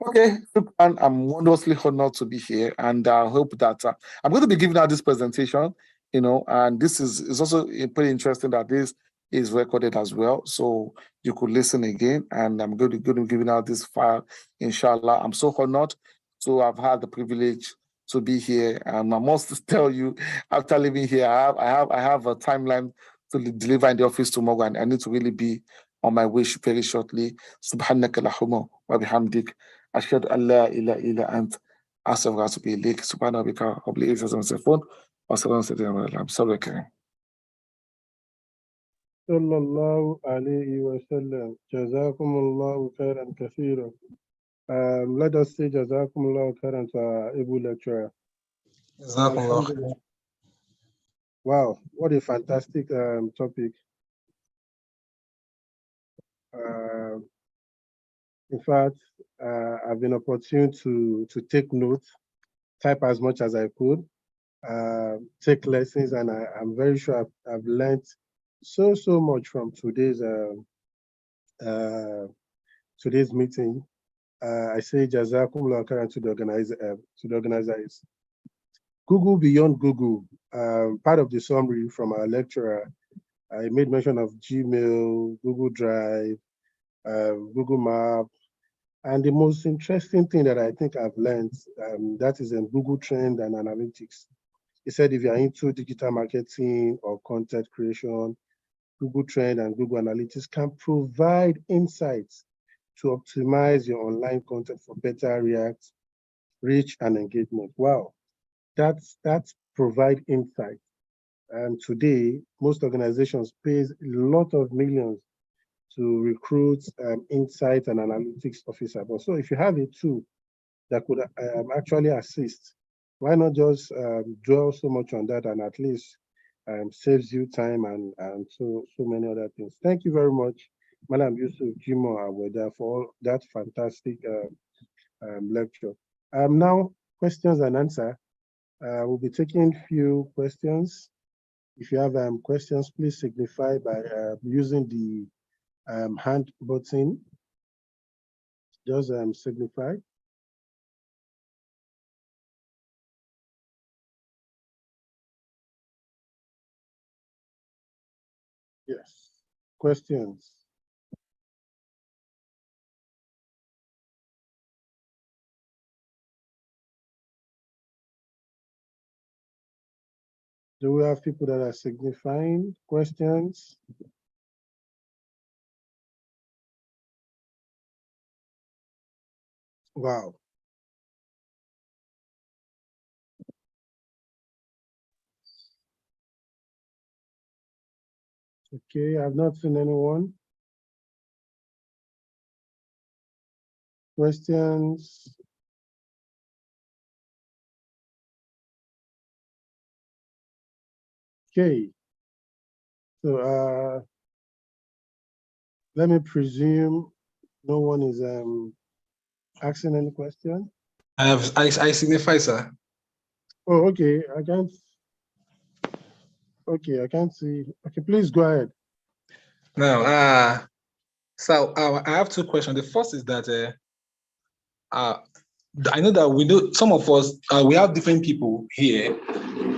Okay, and I'm wonderfully honored to be here, and I hope that I'm going to be giving out this presentation, and this is also pretty interesting that this is recorded as well, so you could listen again, and I'm going to be giving out this file, inshallah. I'm so honored to have had the privilege to be here, and I must tell you, after living here, I have a timeline to deliver in the office tomorrow, and I need to really be on my way very shortly. Subhanaka Allahumma wa bihamdik. أشهد أن لا إله إلا أنت أستغفرك وأتوب إليك سبحان ربك رب العزة عما يصفون وسلام على المرسلين صلى الكريم صلى الله عليه وسلم جزاكم الله خيرا كثيرا. Let us say جزاكم الله خيرا to our able lecturer. Wow, what a fantastic topic. In fact, I've been opportune to take notes, type as much as I could, take lessons, and I'm very sure I've learned so much from today's meeting. I say Jazakumullah khairan to the organizers. Google beyond Google. Part of the summary from our lecturer, I made mention of Gmail, Google Drive, Google Map. And the most interesting thing that I think I've learned, that is in Google Trend and Analytics. He said if you're into digital marketing or content creation, Google Trend and Google Analytics can provide insights to optimize your online content for better reach and engagement. Wow, that's provide insight. And today, most organizations pays a lot of millions to recruit insight and analytics officer. But so if you have a tool that could actually assist, why not just dwell so much on that and at least saves you time and so many other things. Thank you very much, Madam Yusuf Jimo Aweda, for that fantastic lecture. Now, questions and answer. We'll be taking few questions. If you have questions, please signify by using the hand button. Just signify. Yes. Questions? Do we have people that are signifying questions? Wow. Okay, I've not seen anyone. Questions? Okay. So let me presume no one is asking any question. I signify, sir. Oh, okay. I can't. Okay, I can't see. Okay, please go ahead. Now, so I have two questions. The first is that I know that we know some of us we have different people here.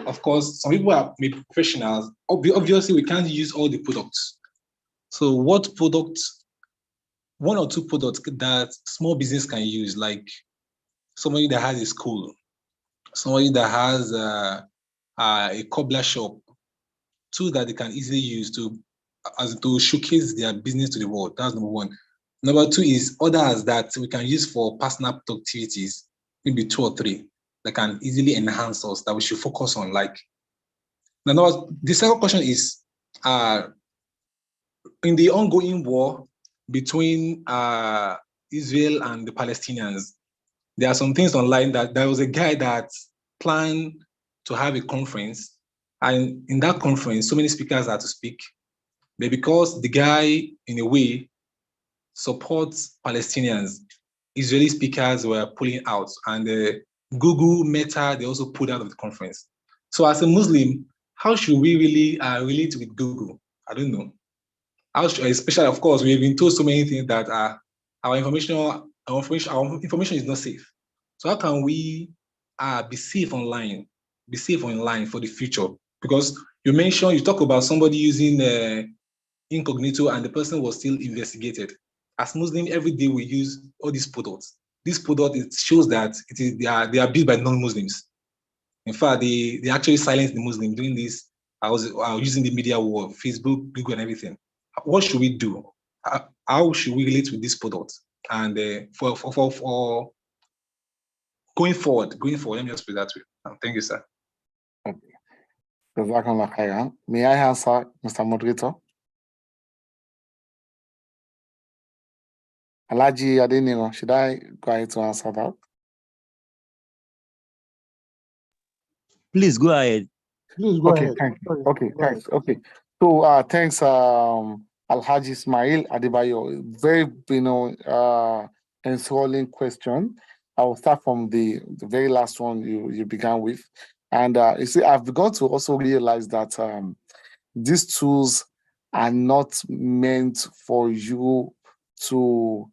Of course, some people are maybe professionals. Obviously, we can't use all the products. So, what products? One or two products that small business can use, like somebody that has a school, somebody that has a cobbler shop, tools that they can easily use to showcase their business to the world. That's number one. Number two is others that we can use for personal productivities, maybe two or three that can easily enhance us that we should focus on. Like now, the second question is in the ongoing war between Israel and the Palestinians, there are some things online that there was a guy that planned to have a conference, and in that conference, so many speakers had to speak. But because the guy, in a way, supports Palestinians, Israeli speakers were pulling out, and Google, Meta, they also pulled out of the conference. So as a Muslim, how should we really relate with Google? I don't know. Especially, of course, we've been told so many things that our information is not safe. So how can we be safe online for the future? Because you talk about somebody using incognito and the person was still investigated. As Muslims, every day we use all these products. This product, it shows that they are built by non-Muslims. In fact, they actually silenced the Muslim doing this. I was using the media war, Facebook, Google, and everything. What should we do? How should we relate with this product? And for going forward, let me just put it that way. Thank you, sir. Okay. May I answer, Mr. Moderator? Alaji Adeniro, should I go ahead to answer that? Please go ahead. Please go ahead. Thanks. Okay, thanks. Okay. So thanks, Alhaji Ismail Adebayo. Very, enthralling question. I will start from the very last one you began with. And you see, I've begun to also realize that these tools are not meant for you to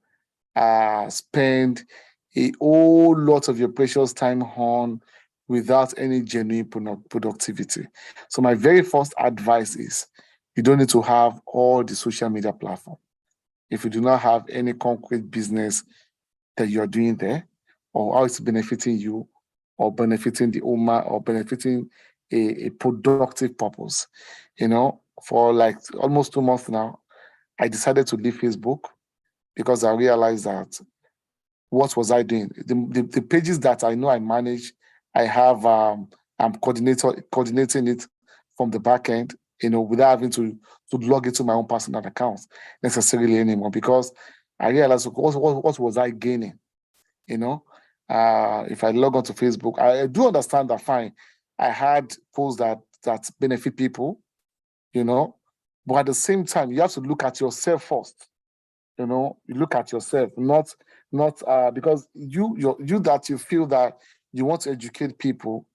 spend a whole lot of your precious time on without any genuine productivity. So my very first advice is you don't need to have all the social media platform. if you do not have any concrete business that you're doing there, or how it's benefiting you, or benefiting the Ummah, or benefiting a productive purpose. For like almost 2 months now, I decided to leave Facebook because I realized that what was I doing? The pages that I know I manage, I have I'm coordinating it from the back end, without having to log into my own personal account necessarily anymore, because I realized what was I gaining? If I log onto Facebook, I do understand that fine. I had posts that benefit people, but at the same time, you have to look at yourself first. You look at yourself, not because you that you feel that you want to educate people.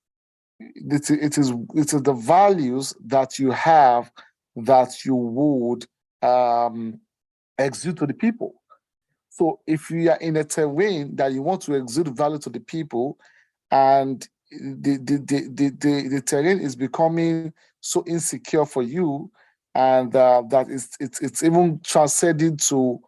It is the values that you have that you would exude to the people. So if you are in a terrain that you want to exude value to the people, and the terrain is becoming so insecure for you, and that it's even transcending to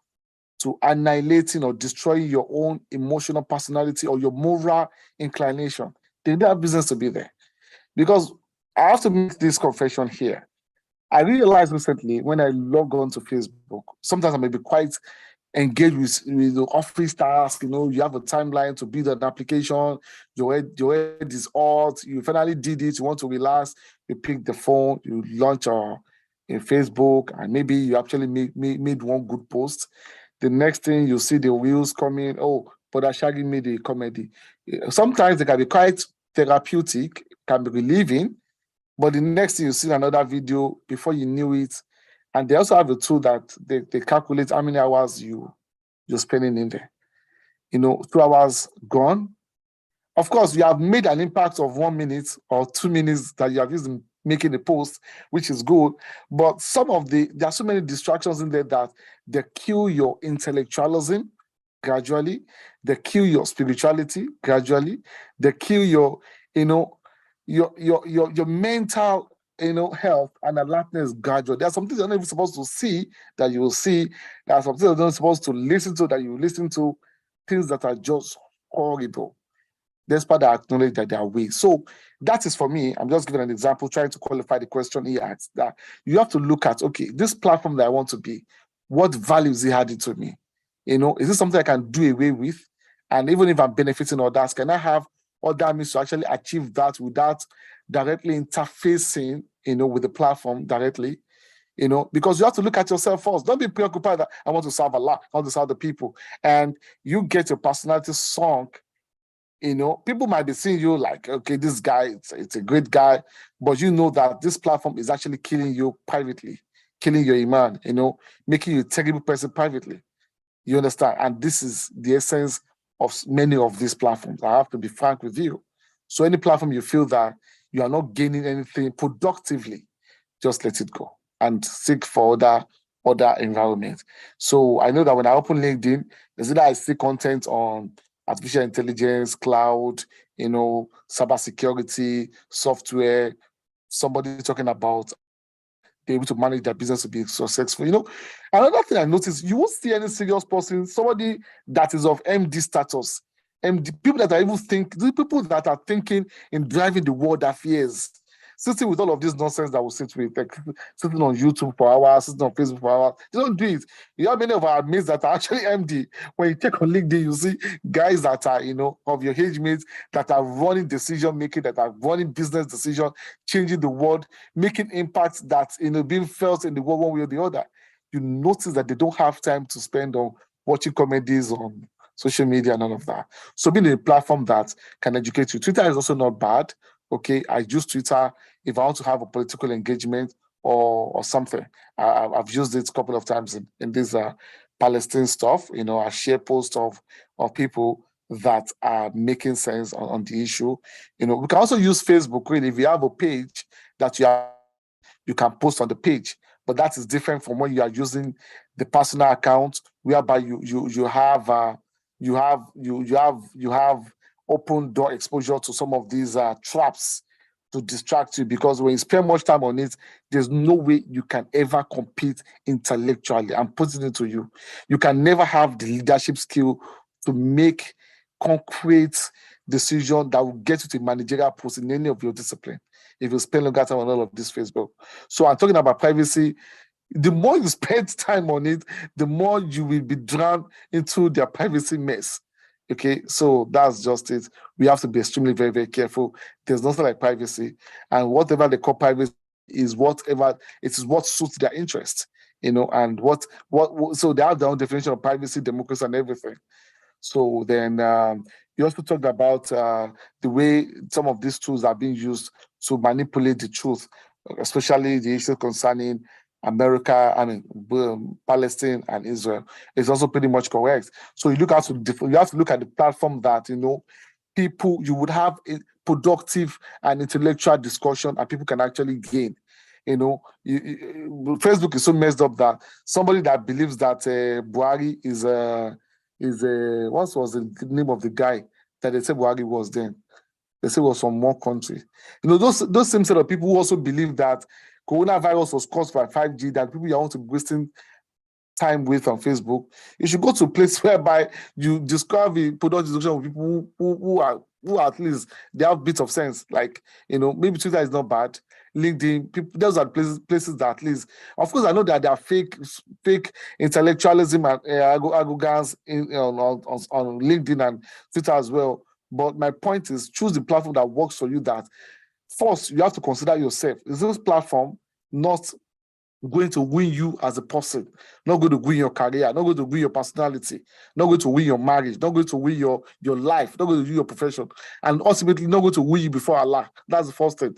annihilating or destroying your own emotional personality or your moral inclination, they don't have business to be there. Because I have to make this confession here. I realized recently when I log on to Facebook, sometimes I may be quite engaged with the office task. You have a timeline to build an application, your head is hot, you finally did it, you want to relax, you pick the phone, you launch in Facebook, and maybe you actually made one good post. The next thing you see the wheels coming, oh, but Shaggy made a comedy. Sometimes they can be quite therapeutic, can be relieving, but the next thing you see another video before you knew it. And they also have a tool that they calculate how many hours you're spending in there. 2 hours gone. Of course, you have made an impact of 1 minute or 2 minutes that you have used in making a post, which is good. But there are so many distractions in there that they kill your intellectualism gradually. They kill your spirituality gradually. They kill your mental health and alertness gradually. There are some things you're not even supposed to see that you will see. There are some things you're not supposed to listen to that you will listen to. Things that are just horrible. Despite I acknowledge that there are ways. So that is for me. I'm just giving an example, trying to qualify the question he asked. That you have to look at, okay, this platform that I want to be, what value is it adding to me? Is this something I can do away with? And even if I'm benefiting others, can I have other means to actually achieve that without directly interfacing, with the platform directly? Because you have to look at yourself first. Don't be preoccupied that I want to serve Allah, I want to serve the people. And you get your personality sunk. People might be seeing you like, okay, this guy, it's a great guy, but you know that this platform is actually killing you privately, killing your iman, making you a terrible person privately. You understand? And this is the essence of many of these platforms. I have to be frank with you. So any platform you feel that you are not gaining anything productively, just let it go and seek for other environments. So I know that when I open LinkedIn, is either I see content on artificial intelligence, cloud, cybersecurity, software, somebody talking about be able to manage their business to be successful. Another thing I noticed, you won't see any serious person, somebody that is of MD status, MD, people that are even people that are thinking in driving the world affairs, sitting with all of this nonsense that we sit with, like sitting on YouTube for hours, sitting on Facebook for hours. They don't do it. You have many of our mates that are actually MD. When you take on LinkedIn, you see guys that are, of your age mates that are running decision making, that are running business decision, changing the world, making impacts that being felt in the world one way or the other. You notice that they don't have time to spend on watching comedies on social media and all of that. So being a platform that can educate you. Twitter is also not bad. Okay, I use Twitter if I want to have a political engagement or something. I've used it a couple of times in this Palestine stuff. I share posts of people that are making sense on the issue. We can also use Facebook. Really, if you have a page that you can post on the page, but that is different from when you are using the personal account, whereby you have open door exposure to some of these traps, to distract you, because when you spend much time on it, there's no way you can ever compete intellectually. I'm putting it to you. You can never have the leadership skill to make concrete decision that will get you to a managerial post in any of your discipline if you spend longer time on all of this Facebook. So I'm talking about privacy. The more you spend time on it, the more you will be drawn into their privacy mess. Okay, so that's just it. We have to be extremely very, very careful. There's nothing like privacy, and whatever they call privacy is whatever it is what suits their interest, and what so they have their own definition of privacy, democracy, and everything. So then you also talked about the way some of these tools are being used to manipulate the truth, especially the issue concerning America, Palestine and Israel. It's also pretty much correct. So you have to look at the platform that people, you would have a productive and intellectual discussion, and people can actually gain. Facebook is so messed up that somebody that believes that Buhari is what was the name of the guy that they said Buhari was then? They said was from one country. Those same set of people who also believe that coronavirus was caused by 5G, that people you want to be wasting time with on Facebook. You should go to a place whereby you discover the product discussion with people who at least they have bits of sense. Like, maybe Twitter is not bad. LinkedIn, people, those are places that at least, of course, I know that there are fake intellectualism and arrogance on LinkedIn and Twitter as well. But my point is, choose the platform that works for you. That first, you have to consider yourself. Is this platform not going to win you as a person, not going to win your career, not going to win your personality, not going to win your marriage, not going to win your life, not going to win your profession, and ultimately not going to win you before Allah? That's the first thing.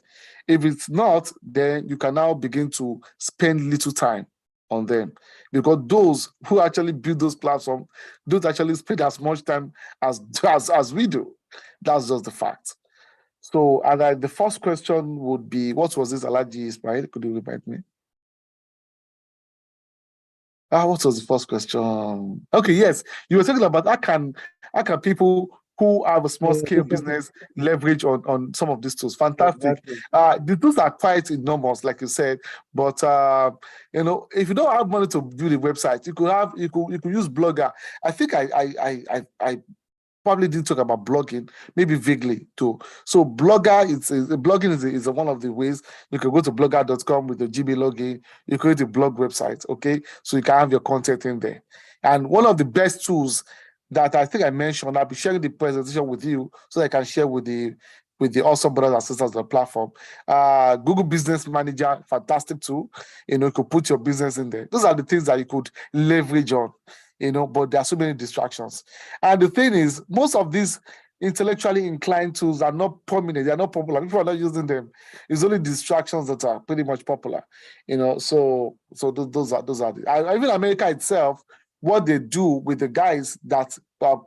If it's not, then you can now begin to spend little time on them, because those who actually build those platforms don't actually spend as much time as we do. That's just the fact. So, and the first question would be, what was this, Alhaji Ismail? Could you remind me? What was the first question? Okay, yes, you were talking about how can people who have a small scale business leverage on some of these tools. Fantastic. Exactly. The tools are quite enormous, like you said, but if you don't have money to build a website, you could use Blogger. I think I probably didn't talk about blogging, maybe vaguely too. So blogging is one of the ways. You can go to blogger.com with the GB login, you create a blog website, okay? So you can have your content in there. And one of the best tools that I think I mentioned, I'll be sharing the presentation with you so I can share with the awesome brothers and sisters on the platform. Google Business Manager, fantastic tool. You could put your business in there. Those are the things that you could leverage on. But there are so many distractions. And the thing is, most of these intellectually inclined tools are not prominent, they are not popular. People are not using them. It's only distractions that are pretty much popular. So those are even America itself, what they do with the guys that are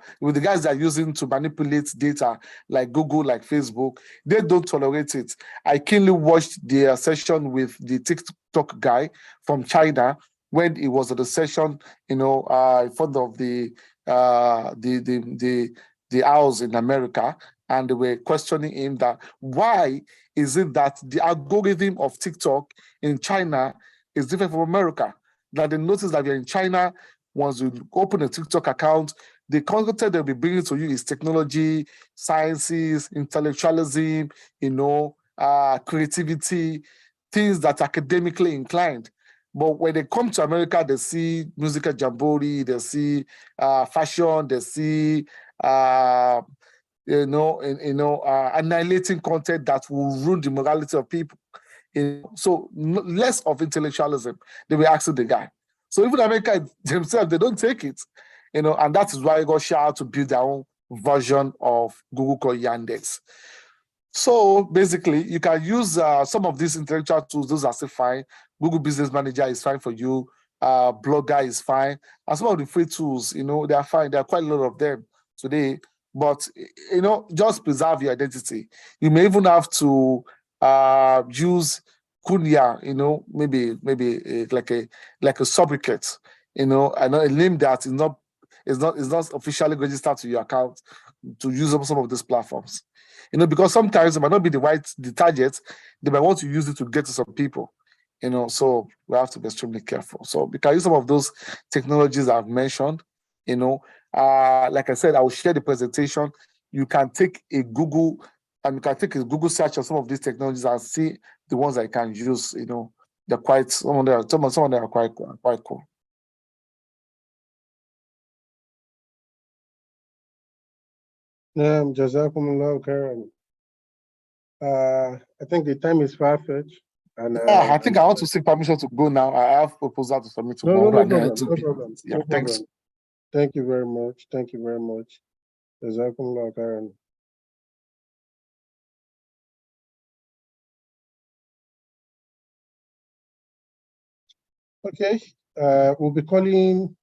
using to manipulate data, like Google, like Facebook, they don't tolerate it. I keenly watched their session with the TikTok guy from China when he was at the session, in front of the house in America, and they were questioning him that why is it that the algorithm of TikTok in China is different from America? That they notice that you're in China, once you open a TikTok account, the content they'll be bringing to you is technology, sciences, intellectualism, creativity, things that are academically inclined. But when they come to America, they see musical jamboree, they see fashion, they see annihilating content that will ruin the morality of people. So less of intellectualism. They were asking the guy. So even America themselves, they don't take it, and that is why they got Shah to build their own version of Google called Yandex. So basically, you can use some of these intellectual tools. Those are still fine. Google Business Manager is fine for you. Blogger is fine. And some of the free tools, they are fine. There are quite a lot of them today. But, just preserve your identity. You may even have to use Kunya, maybe like a sobriquet, a name that is not officially registered to your account. to use up some of these platforms. You know, because sometimes it might not be the target, they might want to use it to get to some people. You know, so we have to be extremely careful. So we can use some of those technologies I've mentioned. You know, like I said, I will share the presentation. You can take a Google search on some of these technologies and see the ones I can use. You know, they're quite some of them are quite cool. Jazakumullah khairan. I think the time is far-fetched. And I think I want to seek permission to go now. I have proposal to submit tomorrow. No problem. Yeah, No thanks. problem. Thank you very much. Thank you very much. Jazakumullah khairan. Okay, we'll be calling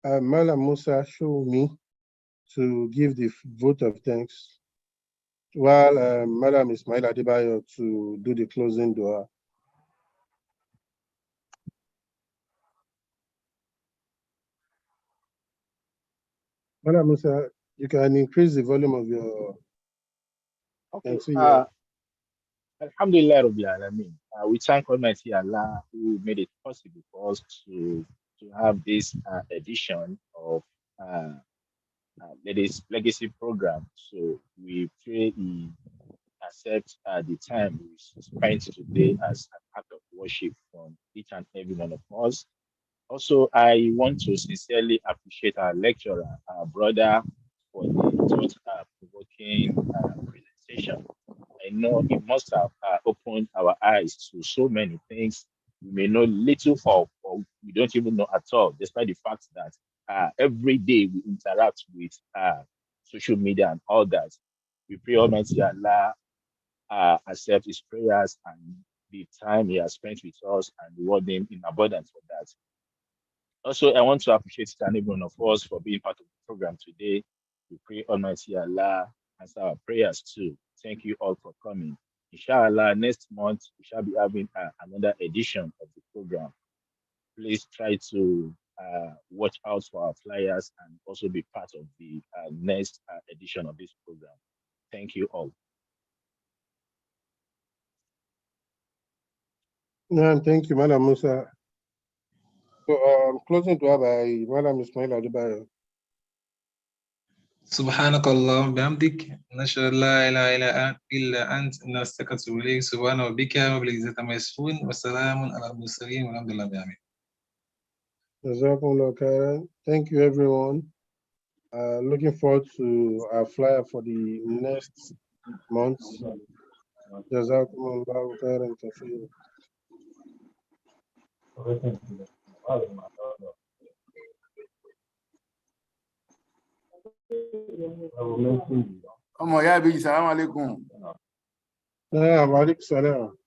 Malam Musa Shoumi to give the vote of thanks, while Malam Ismail Adebayo to do the closing dua. Malam Musa, you can increase the volume of your. Okay. Alhamdulillah Rabbil Alameen. We thank Almighty Allah who made it possible for us to have this edition of legacy program. So we pray He accept the time we spent today as an act of worship from each and every one of us. Also, I want to sincerely appreciate our lecturer, our brother, for the thought-provoking presentation. I know it must have opened our eyes to so many things we may know little of, or we don't even know at all, despite the fact that every day we interact with social media and all that. We pray Almighty Allah accept his prayers and the time he has spent with us and reward him in abundance for that. Also, I want to appreciate each and every one of us for being part of the program today. We pray Almighty Allah answer our prayers too. Thank you all for coming. Inshallah, next month we shall be having another edition of the program. Please try to watch out for our flyers and also be part of the next edition of this program. Thank you all. Thank you, Madam Musa. So closing dua by Madam Ismail Adebayo. سبحانك اللهم بحمدك نشهد أن لا إله إلا أنت نستغفرك إليك سبحان ربك رب العزة عما يصفون وسلام على المرسلين والحمد لله رب العالمين. Jazakumullah khairan. Thank you, everyone. Looking forward to our flyer for the next month. Jazakumullah khairan kathir. ọmọ ìyá ìbejì sàlámù alaykum. Wa alaikum salam.